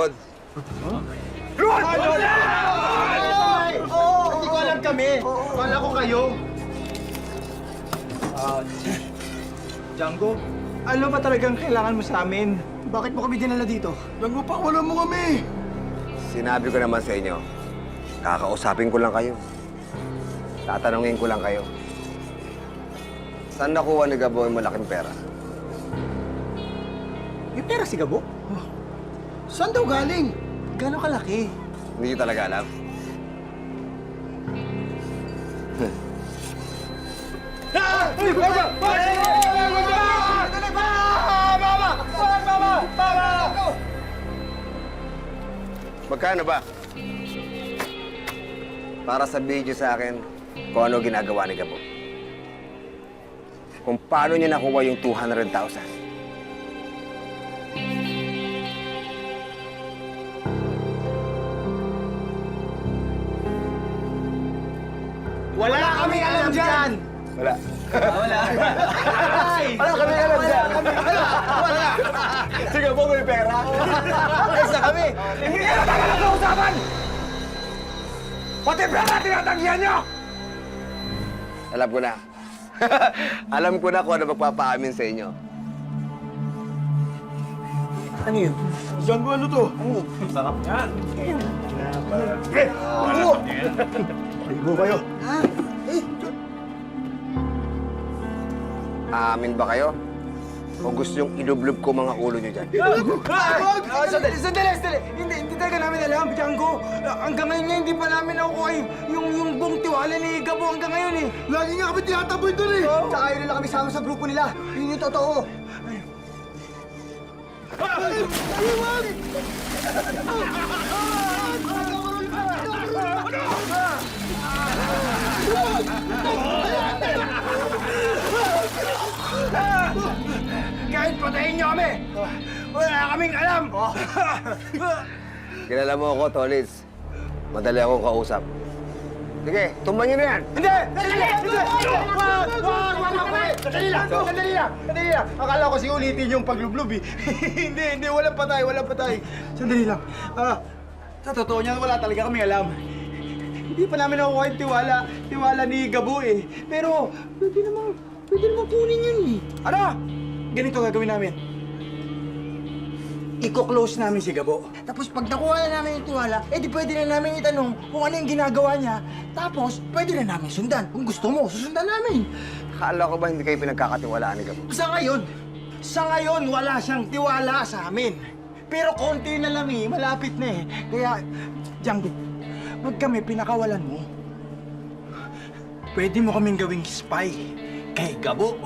likod. Ron! Hindi ko alam kami. Kala ko kayo. Django, ano ba talagang kailangan mo sa amin? Bakit mo kami dinala dito? Django, pakawalan mo kami! Sinabi ko naman sa inyo, kakausapin ko lang kayo. Tatanungin ko lang kayo. Saan nakuha ni Gabo yung malaking pera? May pera si Gabo? Saan daw galing? Gano'ng kalaki? Hindi nyo talaga alam. Magkano ba? Para sabihin niyo sa akin kung ano ginagawa ni Gabo. Kung paano niya nakuha yung 200,000. Wala kami alam dyan! Wala. Wala kami alam dyan! Wala! Si Gabo may pera. Ayos na kami! Hindi ka na talaga sa usapan! Pati pera tinatanggihan niyo! Alam ko na. Alam ko na kung ano magpapaamin sa inyo. Ano yun? Django, ano to? Sarap yan! Ligo kayo. Aamin ba kayo? O gusto yung ilublob ko mga ulo nyo dyan? Sandali! Hindi talaga namin alam, Django. Hanggang ngayon nga, hindi pa namin nakukuha yung buong tiwala ni Gabo hanggang ngayon eh. Lagi nga kami tinataboy doon eh! Tsaka yun lang kami sama sa grupo nila. Yun yung totoo. Kahit patayin niyo kami, wala kaming alam. Kilala mo ako, Tolitz. Madali akong kausap. Sige, tumban nyo na yan! Hindi! Wag! Sandali lang! Akala ko si ulitin yung paglublob eh. Hindi, walang patay. Sandali lang. Sa totoo niyan, wala talaga kami alam. Hindi pa namin nakukuha yung tiwala ni Gabo eh. Pero, pwede naman kunin yun eh. Ano? Ganito gagawin namin. Iko-close namin si Gabo. Tapos pag nakuha na namin yung tiwala, di pwede na namin itanong kung ano yung ginagawa niya. Tapos, pwede na namin sundan. Kung gusto mo, susundan namin. Akala ko ba hindi kayo pinagkakatiwalaan ni Gabo? Sa ngayon, wala siyang tiwala sa amin. Pero konti na lang eh, malapit na eh. Kaya, Django, pag kami pinakawalan mo, pwede mo kaming gawing spy kay Gabo.